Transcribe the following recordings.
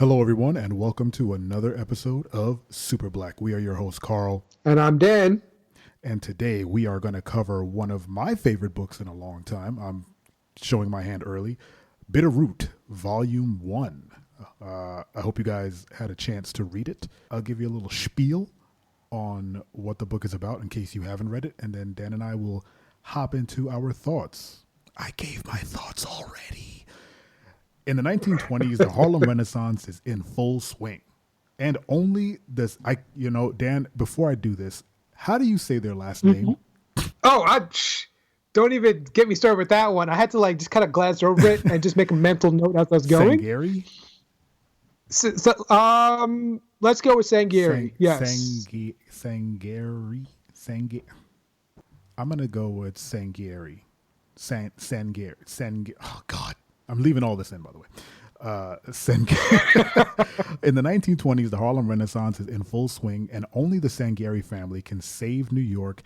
Hello, everyone, and welcome to another episode of Super Black. We are your host, Carl, And I'm Dan. and today we are going to cover one of my favorite books in a long time. I'm showing my hand early, Bitterroot, Volume 1. I hope you guys had a chance to read it. I'll give you a little spiel on what the book is about in case you haven't read it, and then Dan and I will hop into our thoughts. I gave my thoughts already. In the 1920s, the Harlem Renaissance is in full swing. And only this, Dan, before I do this, how do you say their last Mm-hmm. name? Oh, don't even get me started with that one. I had to just kind of glance over it and just make a mental note as I was going. Sangari? Let's go with Sangiri. Yes. Sangari? I'm going to go with Sangari. Sangari. Oh, God. I'm leaving all this in, by the way. In the 1920s, the Harlem Renaissance is in full swing, and only the Sangari family can save New York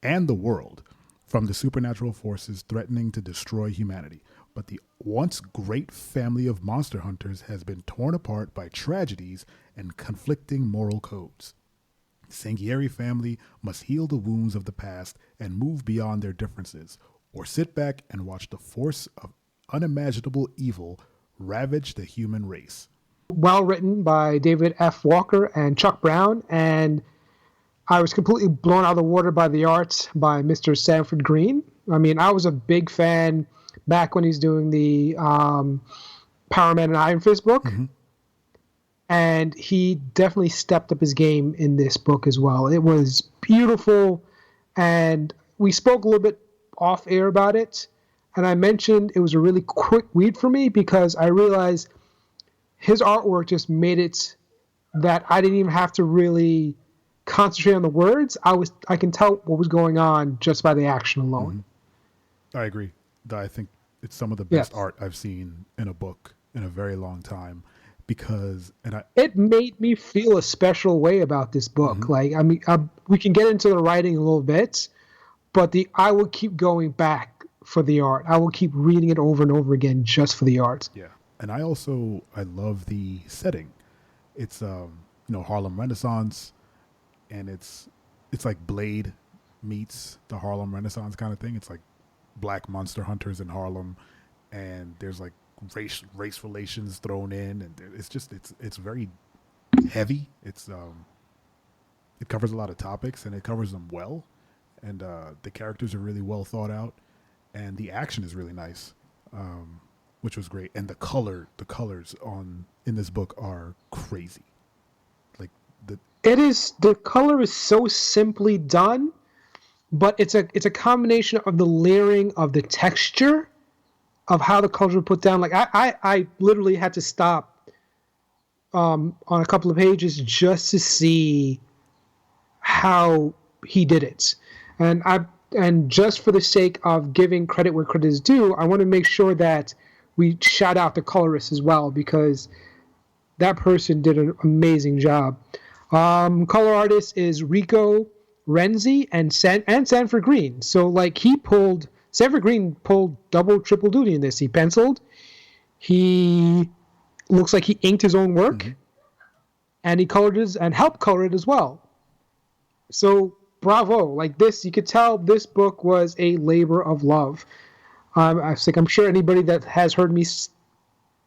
and the world from the supernatural forces threatening to destroy humanity. But the once great family of monster hunters has been torn apart by tragedies and conflicting moral codes. The Sanghieri family must heal the wounds of the past and move beyond their differences, or sit back and watch the force of unimaginable evil ravage the human race. Well written by David F. Walker and Chuck Brown. And I was completely blown out of the water by the art by Mr. Sanford Green. I mean, I was a big fan back when he's doing the Power Man and Iron Fist book. Mm-hmm. And he definitely stepped up his game in this book as well. It was beautiful, and we spoke a little bit off air about it, and I mentioned it was a really quick read for me because I realized his artwork just made it that I didn't even have to really concentrate on the words. I can tell what was going on just by the action alone. I agree. I think it's some of the best Yes. art I've seen in a book in a very long time because, It made me feel a special way about this book. Mhm. Like, I mean, we can get into the writing a little bit, but I will keep going back for the art. I will keep reading it over and over again just for the art. Yeah. And I love the setting. It's Harlem Renaissance, and it's like Blade meets the Harlem Renaissance kind of thing. It's like black monster hunters in Harlem, and there's like race relations thrown in, and it's very heavy. It covers a lot of topics, and it covers them well, and the characters are really well thought out, and the action is really nice, which was great. And the colors on in this book are crazy. Like the The color is so simply done, but it's a combination of the layering of the texture of how the colors were put down. Like I literally had to stop on a couple of pages just to see how he did it. And just for the sake of giving credit where credit is due, I want to make sure that we shout out the colorist as well because that person did an amazing job. Color artist is Rico Renzi and Sanford Green. So Sanford Green pulled double triple duty in this. He penciled, he looks like he inked his own work, mm-hmm. and he colored it and helped color it as well. So bravo! Like this, you could tell this book was a labor of love. I'm sure anybody that has heard me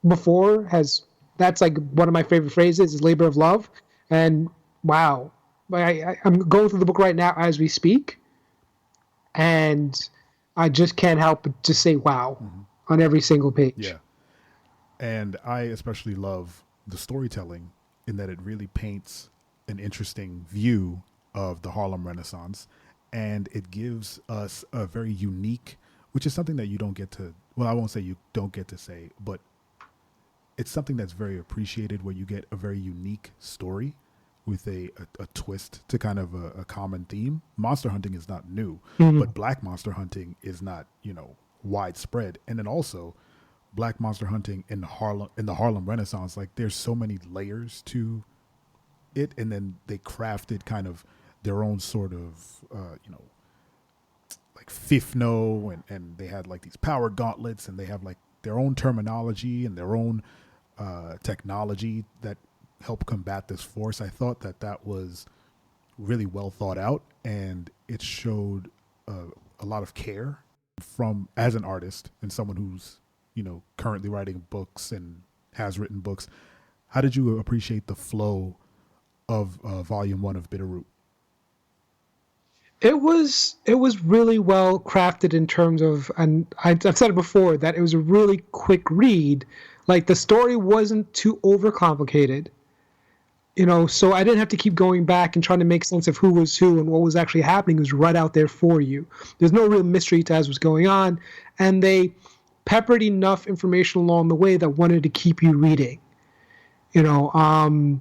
before has that's like one of my favorite phrases is labor of love. And wow, I'm going through the book right now as we speak, and I just can't help but to say wow Mm-hmm. on every single page. Yeah. And I especially love the storytelling in that it really paints an interesting view of the Harlem Renaissance, and it gives us a very unique, which is something that you don't get to, well, I won't say you don't get to say, but it's something that's very appreciated where you get a very unique story with a twist to kind of a common theme. Monster hunting is not new, Mm-hmm. but black monster hunting is not, widespread. And then also black monster hunting in the Harlem Renaissance, like there's so many layers to it, and then they crafted kind of their own sort of like Fifno, and they had like these power gauntlets, and they have like their own terminology and their own technology that helped combat this force. I thought that that was really well thought out, and it showed a lot of care from as an artist and someone who's currently writing books and has written books. How did you appreciate the flow of Volume One of Bitterroot? It was really well crafted in terms of, and I've said it before, that it was a really quick read. Like the story wasn't too overcomplicated, so I didn't have to keep going back and trying to make sense of who was who and what was actually happening. It was right out there for you. There's no real mystery to as what's going on, and they peppered enough information along the way that wanted to keep you reading. You know,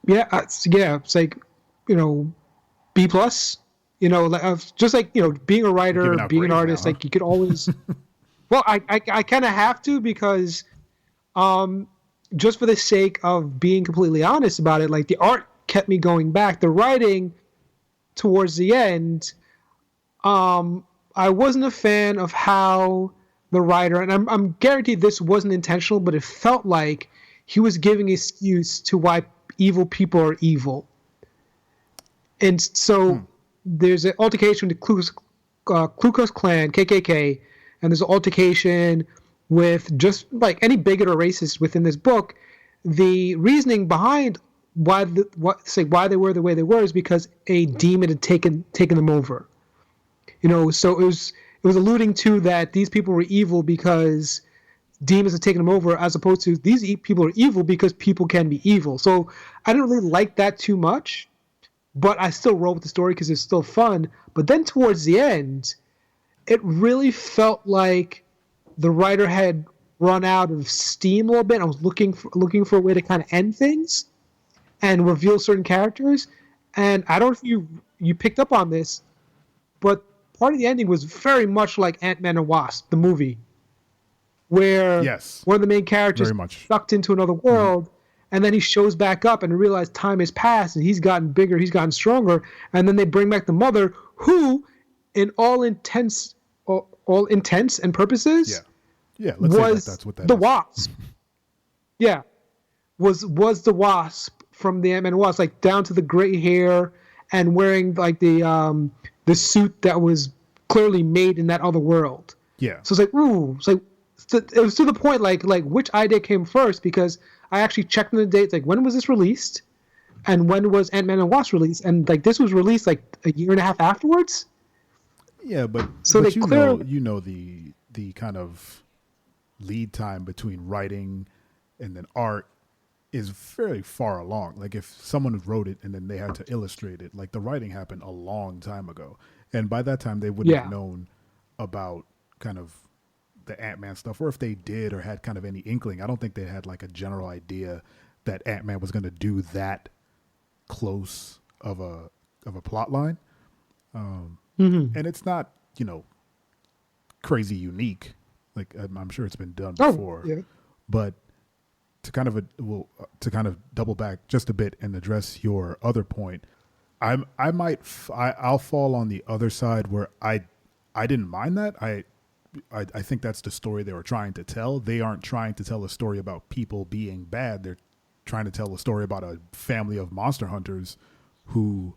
it's like, B plus. Just like being a writer, being an artist, now, huh? like you could always. Well, I kind of have to because, just for the sake of being completely honest about it, like the art kept me going back. The writing towards the end, I wasn't a fan of how the writer, and I'm guaranteed this wasn't intentional, but it felt like he was giving excuse to why evil people are evil. And so there's an altercation with the Ku Klux Klan, KKK, and there's an altercation with just like any bigot or racist within this book. The reasoning behind why they were the way they were is because a demon had taken them over. So it was alluding to that these people were evil because demons had taken them over, as opposed to these people are evil because people can be evil. So I didn't really like that too much, but I still rolled with the story because it's still fun. But then towards the end, it really felt like the writer had run out of steam a little bit. I was looking for a way to kind of end things and reveal certain characters. And I don't know if you picked up on this, but part of the ending was very much like Ant-Man and Wasp, the movie, where Yes, one of the main characters very much. sucked into another world, and then he shows back up and realizes time has passed and he's gotten bigger, he's gotten stronger, and then they bring back the mother, who, in all intents and purposes, Let's say was that's what that the is. Wasp. Yeah, was the Wasp from the Ant-Man and Wasp, like down to the gray hair and wearing like the suit that was clearly made in that other world. Yeah, So it's like, ooh, it was to the point like which idea came first, because I actually checked on the dates, like when was this released, and when was Ant-Man and Wasp released, and like this was released like a year and a half afterwards. yeah, So but they clearly, the kind of lead time between writing and then art is very far along. Like if someone wrote it and then they had to illustrate it, like the writing happened a long time ago, and by that time they wouldn't have known about kind of the Ant-Man stuff, or if they did or had kind of any inkling, I don't think they had like a general idea that Ant-Man was going to do that close of a plot line. And it's not crazy unique. Like I'm sure it's been done before, but to kind of to kind of double back just a bit and address your other point, I'll fall on the other side where I didn't mind that. I think that's the story they were trying to tell. They aren't trying to tell a story about people being bad. They're trying to tell a story about a family of monster hunters who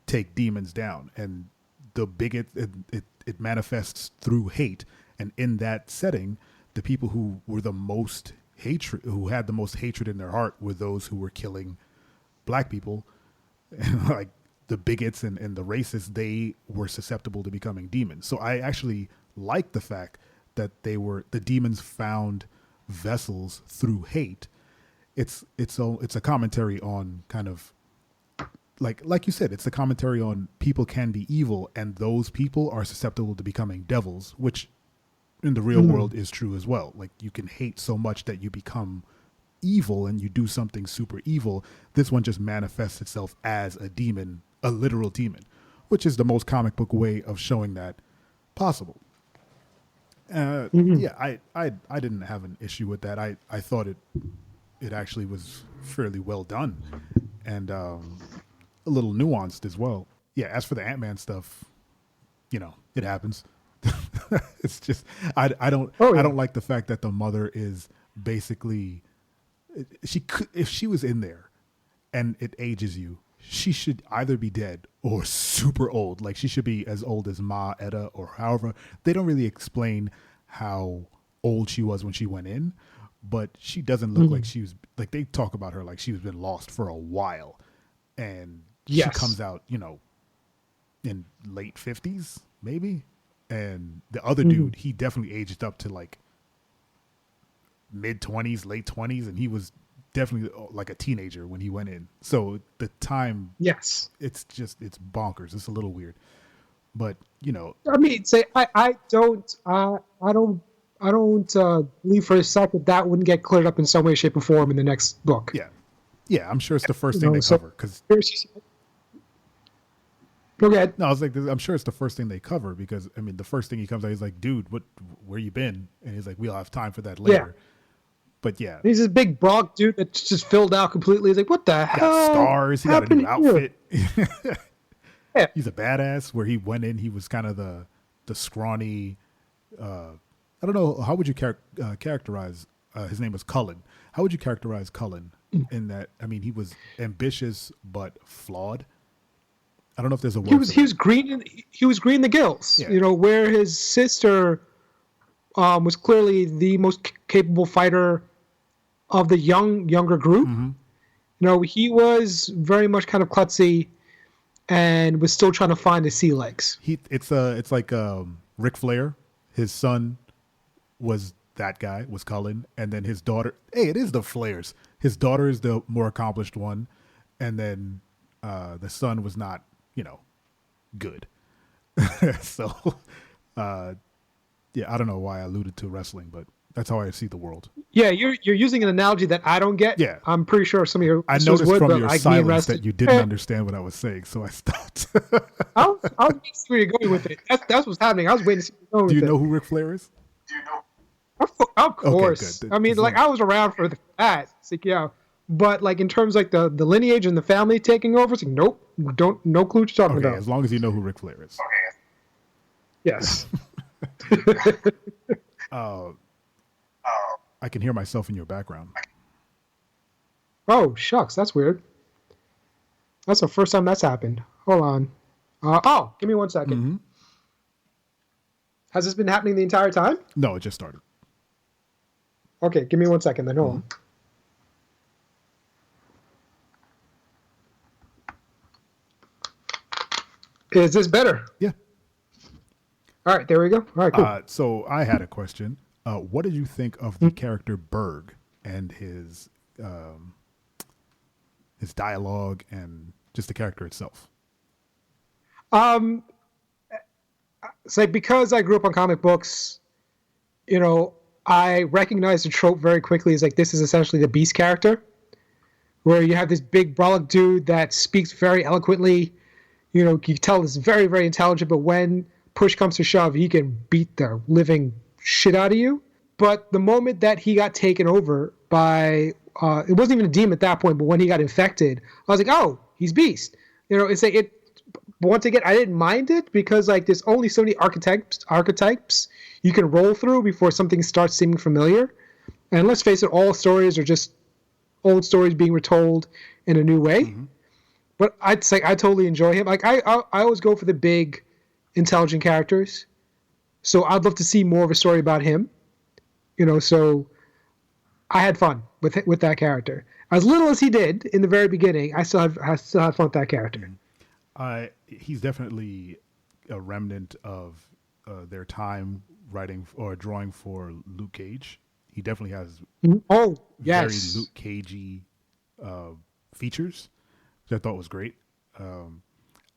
take demons down, and the bigot it manifests through hate. And in that setting, the people who were who had the most hatred in their heart were those who were killing black people. And like the bigots and the racists, they were susceptible to becoming demons. So I actually like the fact that the demons found vessels through hate. It's a commentary on kind of like you said, it's a commentary on people can be evil, and those people are susceptible to becoming devils, which in the real world is true as well. Like you can hate so much that you become evil and you do something super evil. This one just manifests itself as a demon, a literal demon, which is the most comic book way of showing that possible. Yeah, I didn't have an issue with that. I thought it actually was fairly well done, and a little nuanced as well. Yeah, as for the Ant-Man stuff, it happens. It's just I don't like the fact that the mother is basically she could, if she was in there and it ages you, she should either be dead or super old. Like she should be as old as Ma Etta or however. They don't really explain how old she was when she went in, but she doesn't look like she was, like they talk about her like she's been lost for a while, and she Yes. comes out, you know, in late 50s maybe, and the other dude, he definitely aged up to like mid 20s, late 20s, and he was definitely like a teenager when he went in. So the time, Yes. it's bonkers. It's a little weird, but you know, I mean, say I don't believe for a second that wouldn't get cleared up in some way, shape, or form in the next book. yeah, I'm sure it's the first You thing know, they so- cover. Because Go ahead. no, I was like, I'm sure it's the first thing they cover because I mean, the first thing he comes out, he's like, "Dude, where you been?" And he's like, "We'll have time for that later." But yeah, He's this big broad dude that's just filled out completely. He's like, what the he hell? got scars. He got a new happened here? outfit. Yeah. He's a badass. Where he went in, he was kind of the scrawny. I don't know, how would you characterize? His name was Cullen. How would you characterize Cullen in that? I mean, he was ambitious but flawed. I don't know if there's a word. He was green. He was green in the gills. Yeah. You know, where his sister was clearly the most capable fighter of the younger group. Mm-hmm. You know, he was very much kind of klutzy and was still trying to find his sea legs. It's like Ric Flair. His son was that guy, was Cullen, and then his daughter. Hey, it is the Flairs. His daughter is the more accomplished one, and then the son was not, you know, good. So, yeah, I don't know why I alluded to wrestling, but that's how I see the world. Yeah, you're using an analogy that I don't get. Yeah. I'm pretty sure some of your I listeners noticed would, from but your like me silence invested. that you didn't understand what I was saying, so I stopped. I was waiting to see where you're going with it. That's what's happening. I was waiting to see where you're going Do you with know it. who Ric Flair is? Of course. good. I mean, As like long- I was around for that. It's like, yeah. But like in terms like the lineage and the family taking over, it's like nope, no clue what you're talking Okay, about. as long as you know who Ric Flair is. Yes. I can hear myself in your background. Oh shucks, that's weird. That's the first time that's happened. Hold on. Oh, give me 1 second. Mhm. Has this been happening the entire time? No, it just started. Okay, give me 1 second then. Hold on. Is this better? Yeah. All right, there we go. All right, cool. So I had a question. What did you think of the character Berg and his dialogue and just the character itself? It's like because I grew up on comic books, you know, I recognize the trope very quickly. It's like this is essentially the Beast character, where you have this big brolic dude that speaks very eloquently. You know, you can tell is very, very intelligent, but when push comes to shove, he can beat the living shit out of you. But the moment that he got taken over by, it wasn't even a demon at that point, but when he got infected, I was like, oh, he's Beast. You know, it's like it. But once again, I didn't mind it because like there's only so many archetypes you can roll through before something starts seeming familiar. And let's face it, all stories are just old stories being retold in a new way. Mm-hmm. But I'd say I totally enjoy him. Like I always go for the big, intelligent characters. So I'd love to see more of a story about him. You know, so I had fun with that character. As little as he did in the very beginning, I still had fun with that character. He's definitely a remnant of their time writing or drawing for Luke Cage. He definitely has oh yes, very Luke Cagey features, which I thought was great.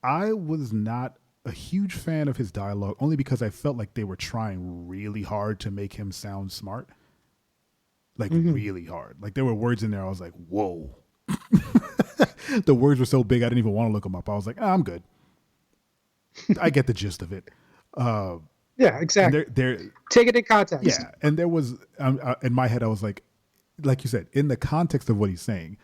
I was not a huge fan of his dialogue only because I felt like they were trying really hard to make him sound smart. Like really hard. Like there were words in there I was like, whoa. The words were so big I didn't even want to look them up. I was like, I'm good. I get the gist of it. Yeah, exactly. Take it in context. Yeah, and there was in my head I was like you said, in the context of what he's saying,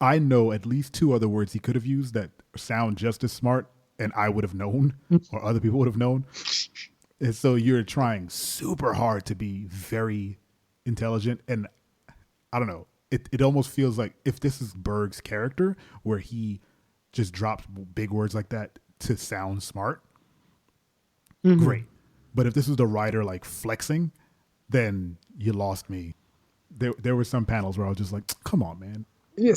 I know at least 2 other words he could have used that sound just as smart, and I would have known, or other people would have known. And so you're trying super hard to be very intelligent, and I don't know. It almost feels like if this is Berg's character, where he just drops big words like that to sound smart, great. But if this is the writer like flexing, then you lost me. There were some panels where I was just like, come on, man. Yeah,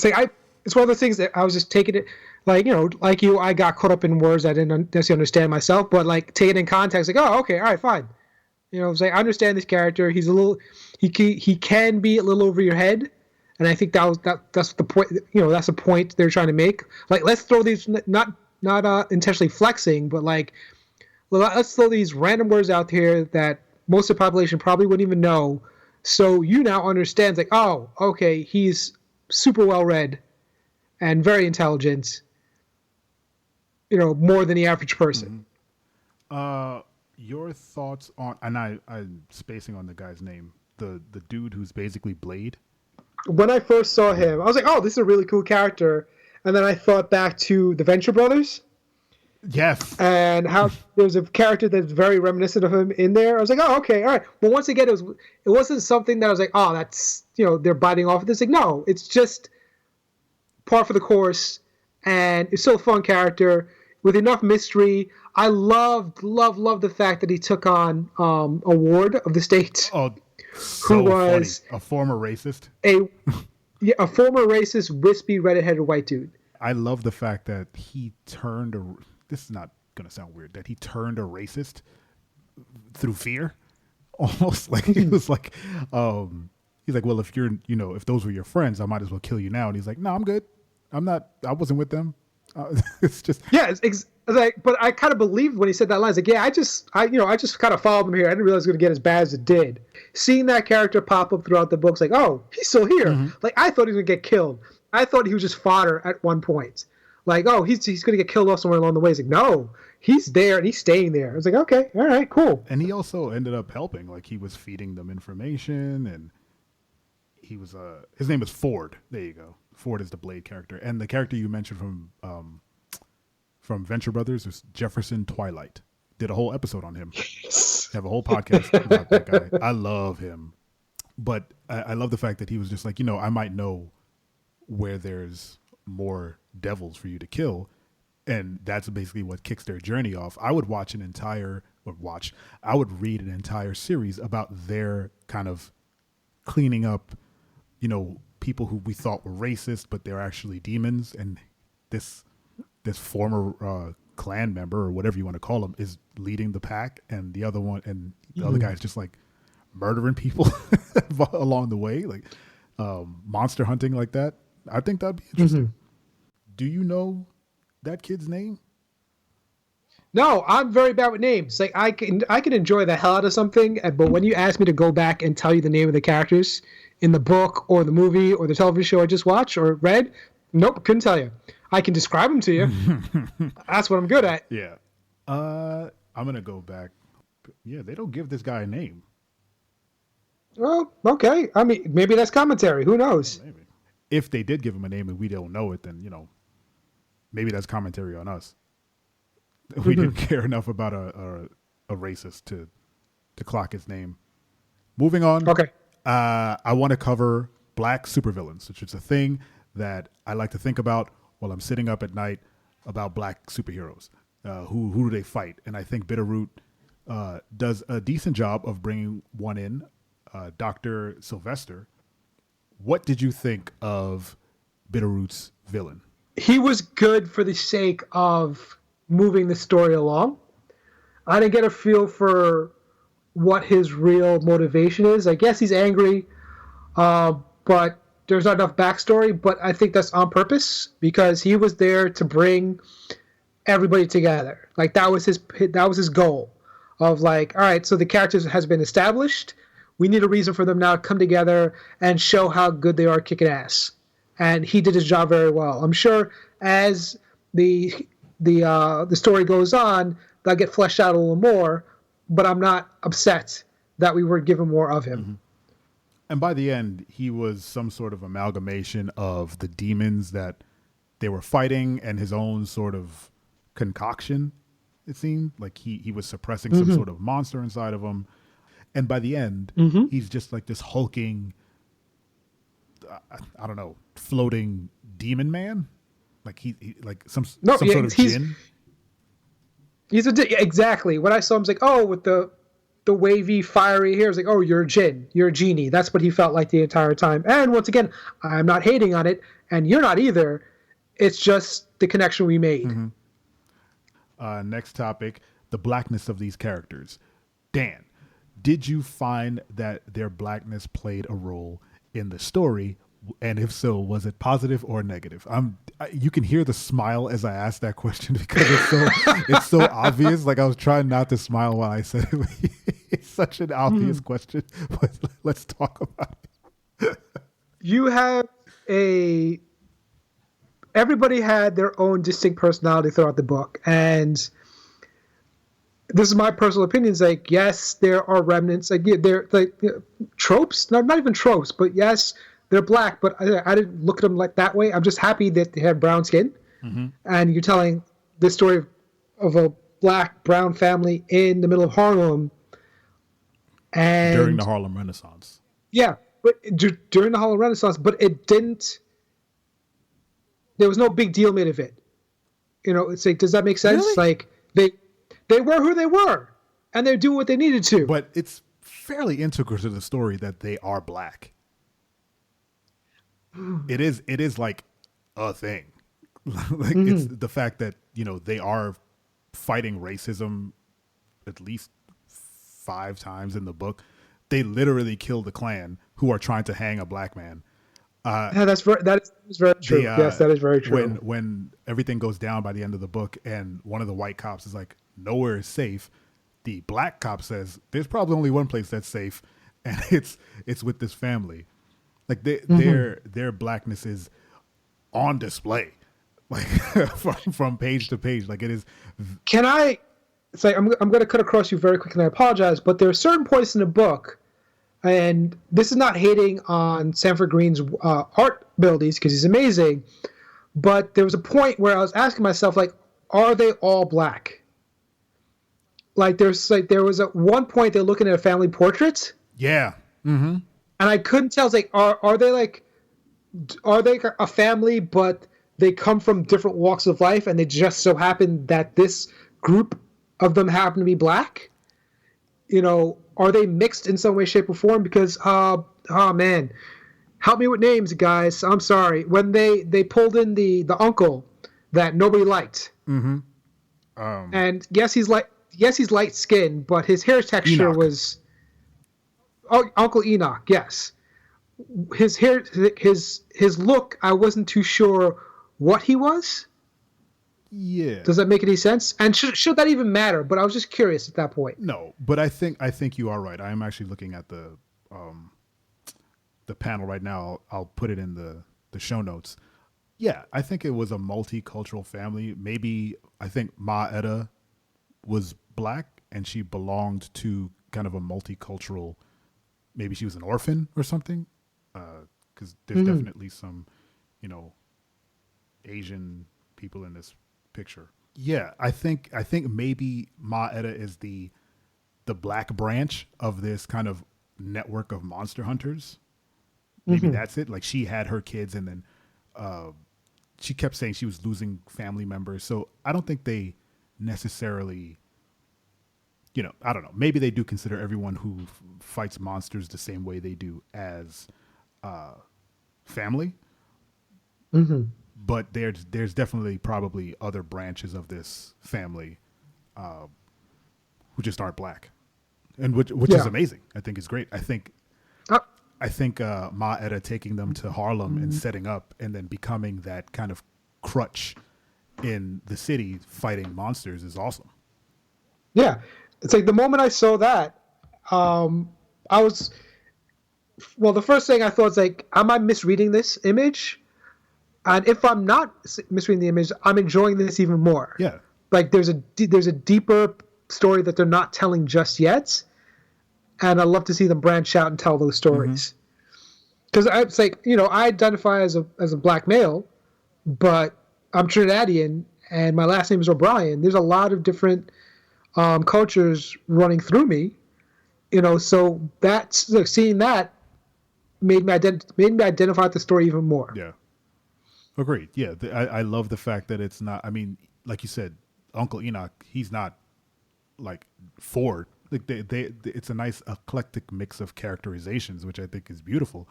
it's one of those things that I was just taking it, like, like you, I got caught up in words I didn't necessarily understand myself, but like take it in context, like, oh, okay, all right, fine. It's like I understand this character. He's a little, he can be a little over your head, and I think that's the point. That's the point they're trying to make. Like, let's throw these not intentionally flexing, but like, let's throw these random words out here that most of the population probably wouldn't even know. So you now understand, like, oh, okay, he's super well read and very intelligent. More than the average person. Your thoughts on, and I'm spacing on the guy's name, the dude who's basically Blade. When I first saw him, I was like, oh, this is a really cool character. And then I thought back to the Venture Brothers. Yes. And how there's a character that's very reminiscent of him in there. I was like, oh, okay, all right. But once again, it wasn't something that I was like, oh, that's, they're biting off of this. Like, no, it's just par for the course. And it's still a fun character with enough mystery. I loved the fact that he took on a ward of the state. Oh, so who was funny. A former racist. A former racist, wispy, redheaded white dude. I love the fact that he turned this is not going to sound weird, that he turned a racist through fear. Almost like he was like, he's like, well, if you're, if those were your friends, I might as well kill you now. And he's like, no, I'm good. I wasn't with them. It's just, yeah, it's like, but I kind of believed when he said that line. It's like, yeah, I just kind of followed him here. I didn't realize it was going to get as bad as it did. Seeing that character pop up throughout the books, like, oh, he's still here. Mm-hmm. Like, I thought he was going to get killed. I thought he was just fodder at one point. Like, oh, he's going to get killed off somewhere along the way. It's like, no, he's there and he's staying there. I was like, okay, all right, cool. And he also ended up helping. Like, he was feeding them information, and he was his name is Ford. There you go. Ford is the Blade character, and the character you mentioned from Venture Brothers is Jefferson Twilight. Did a whole episode on him. Have a whole podcast about that guy. I love him, but I love the fact that he was just like, I might know where there's more devils for you to kill, and that's basically what kicks their journey off. I would read an entire series about their kind of cleaning up, people who we thought were racist, but they're actually demons, and this former clan member or whatever you want to call him is leading the pack, and the other guy is just like murdering people along the way, like monster hunting like that. I think that'd be interesting. Mm-hmm. Do you know that kid's name? No, I'm very bad with names. Like I can enjoy the hell out of something, but when you ask me to go back and tell you the name of the characters in the book or the movie or the television show I just watched or read, nope, couldn't tell you. I can describe them to you. That's what I'm good at. Yeah. I'm gonna go back. Yeah, they don't give this guy a name. Well, okay. I mean, maybe that's commentary. Who knows? Maybe. If they did give him a name and we don't know it, then maybe that's commentary on us. We didn't care enough about a racist to clock his name. Moving on. Okay. I want to cover black supervillains, which is a thing that I like to think about while I'm sitting up at night about black superheroes. Who do they fight? And I think Bitterroot does a decent job of bringing one in, Dr. Sylvester. What did you think of Bitterroot's villain? He was good for the sake of moving the story along. I didn't get a feel for what his real motivation is. I guess he's angry, but there's not enough backstory. But I think that's on purpose because he was there to bring everybody together. Like that was his goal of like, all right, so the characters has been established. We need a reason for them now to come together and show how good they are kicking ass. And he did his job very well. I'm sure as the story goes on, they'll get fleshed out a little more, but I'm not upset that we were given more of him. Mm-hmm. And by the end, he was some sort of amalgamation of the demons that they were fighting and his own sort of concoction, it seemed. Like he was suppressing some sort of monster inside of him. And by the end, he's just like this hulking I don't know, floating demon man, like he like No, some yeah, sort of jinn. Exactly. When I saw him, I was like, oh, with the wavy, fiery hair, I was like, oh, you're a jinn, you're a genie. That's what he felt like the entire time. And once again, I'm not hating on it, and you're not either. It's just the connection we made. Next topic: the blackness of these characters. Dan, did you find that their blackness played a role in the story? And if so, was it positive or negative? You can hear the smile as I asked that question because it's so obvious. Like I was trying not to smile while I said it. It's such an obvious question, but let's talk about it. You have everybody had their own distinct personality throughout the book, and this is my personal opinion. It's like, yes, there are remnants. Like they're like tropes, not even tropes, but yes, they're black. But I didn't look at them like that way. I'm just happy that they have brown skin, and you're telling the story of a black brown family in the middle of Harlem, and During the Harlem Renaissance. yeah, but during the Harlem Renaissance, but it didn't. There was no big deal made of it. You know, it's like, does that make sense? Really? Like they were who they were, and they do what they needed to. But it's fairly integral to the story that they are black. It is like a thing. Like it's the fact that, you know, they are fighting racism at least 5 times in the book. They literally kill the Klan who are trying to hang a black man. Yeah, that is very true. Yes, that is very true. When everything goes down by the end of the book and one of the white cops is like, nowhere is safe, the black cop says there's probably only one place that's safe, and it's with this family. Like their blackness is on display, like from page to page. Like it is. Can I say I'm going to cut across you very quick, and I apologize, but there are certain points in the book, and this is not hating on Sanford Green's art abilities because he's amazing, but there was a point where I was asking myself, like, are they all black? Like there was at one point they're looking at a family portrait. Yeah. Mm-hmm. And I couldn't tell. It's like, are they a family, but they come from different walks of life, and they just so happen that this group of them happen to be black? You know, are they mixed in some way, shape, or form? Because, oh man, help me with names, guys. I'm sorry. When they pulled in the uncle that nobody liked, and yes, he's light skinned, but his hair texture Enoch. was. Oh, Uncle Enoch, yes. His hair, his look, I wasn't too sure what he was. Yeah. Does that make any sense? And should that even matter? But I was just curious at that point. No, but I think you are right. I am actually looking at the panel right now. I'll put it in the show notes. Yeah, I think it was a multicultural family. Maybe I think Ma Etta was black and she belonged to kind of a multicultural. Maybe she was an orphan or something, because there's definitely some, you know, Asian people in this picture. Yeah, I think maybe Ma Etta is the black branch of this kind of network of monster hunters. Maybe that's it. Like she had her kids, and then she kept saying she was losing family members. So I don't think they necessarily. You know, I don't know. Maybe they do consider everyone who fights monsters the same way they do as family. But there's definitely probably other branches of this family who just aren't black, and which is amazing. I think is great. I think Ma Etta taking them to Harlem and setting up, and then becoming that kind of crutch in the city fighting monsters is awesome. Yeah. It's like the moment I saw that, the first thing I thought was like, am I misreading this image? And if I'm not misreading the image, I'm enjoying this even more. Yeah. Like there's a deeper story that they're not telling just yet. And I love to see them branch out and tell those stories. Because it's like, you know, I identify as a black male, but I'm Trinidadian and my last name is O'Brien. There's a lot of different cultures running through me, you know, so that's like, seeing that made me identify with the story even more. Yeah. Agreed. Yeah. I love the fact that it's not, I mean, like you said, Uncle Enoch, he's not like Ford. Like it's a nice eclectic mix of characterizations, which I think is beautiful.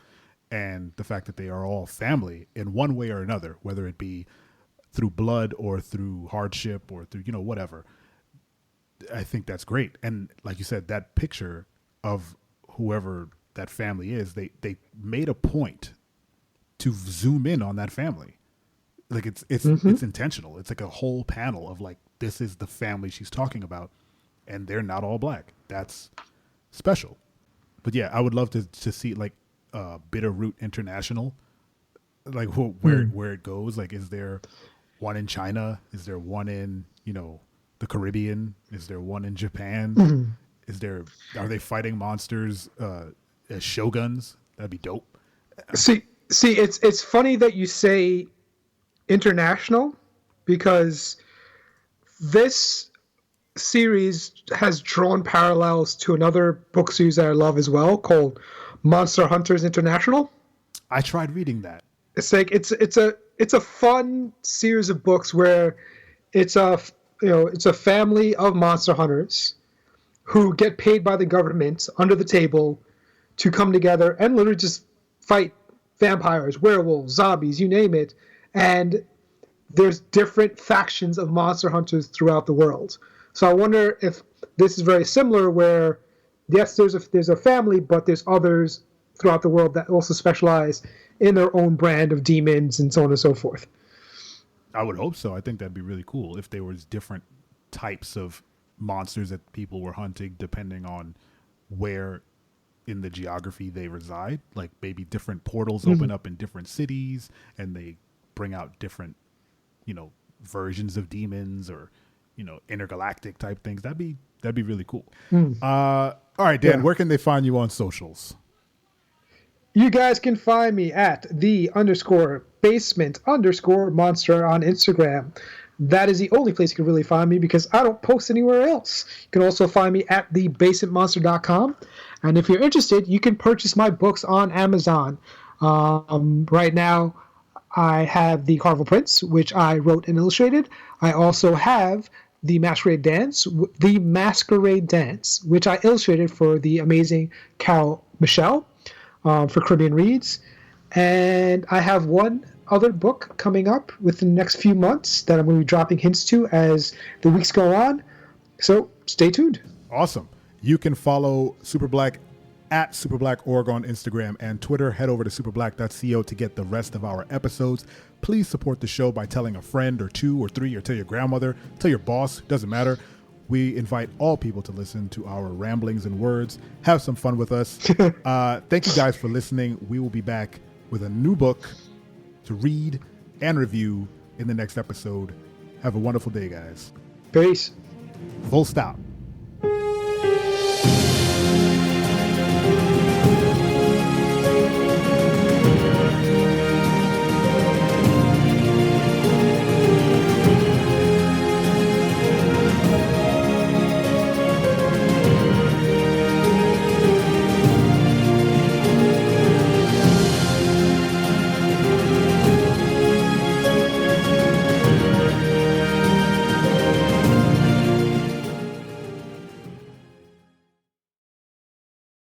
And the fact that they are all family in one way or another, whether it be through blood or through hardship or through, whatever. I think that's great. And like you said, that picture of whoever that family is, they made a point to zoom in on that family. Like it's intentional. It's like a whole panel of like, this is the family she's talking about, and they're not all black. That's special. But yeah, I would love to see like Bitterroot International, like where it goes. Like, is there one in China? Is there one in the Caribbean? Is there one in Japan? Are they fighting monsters as shoguns? That'd be dope. See, it's funny that you say international, because this series has drawn parallels to another book series that I love as well, called Monster Hunters International. I tried reading that. It's like it's a fun series of books where it's a family of monster hunters who get paid by the government under the table to come together and literally just fight vampires, werewolves, zombies, you name it. And there's different factions of monster hunters throughout the world. So I wonder if this is very similar, where yes, there's a family, but there's others throughout the world that also specialize in their own brand of demons and so on and so forth. I would hope so. I think that'd be really cool if there was different types of monsters that people were hunting depending on where in the geography they reside. Like maybe different portals open up in different cities and they bring out different, versions of demons or, intergalactic type things. That'd be really cool. All right, Dan, where can they find you on socials? You guys can find me at _basement_monster on Instagram. That is the only place you can really find me, because I don't post anywhere else. You can also find me at thebasementmonster.com. And if you're interested, you can purchase my books on Amazon. Right now, I have The Carnival Prince, which I wrote and illustrated. I also have The Masquerade Dance, which I illustrated for the amazing Carol Michelle. For Caribbean Reads. And I have one other book coming up within the next few months that I'm going to be dropping hints to as the weeks go on. So stay tuned. Awesome. You can follow Superblack at SuperBlackOrg on Instagram and Twitter. Head over to superblack.co to get the rest of our episodes. Please support the show by telling a friend or two or three, or tell your grandmother, tell your boss, doesn't matter. We invite all people to listen to our ramblings and words. Have some fun with us. Thank you guys for listening. We will be back with a new book to read and review in the next episode. Have a wonderful day, guys. Peace. Full stop.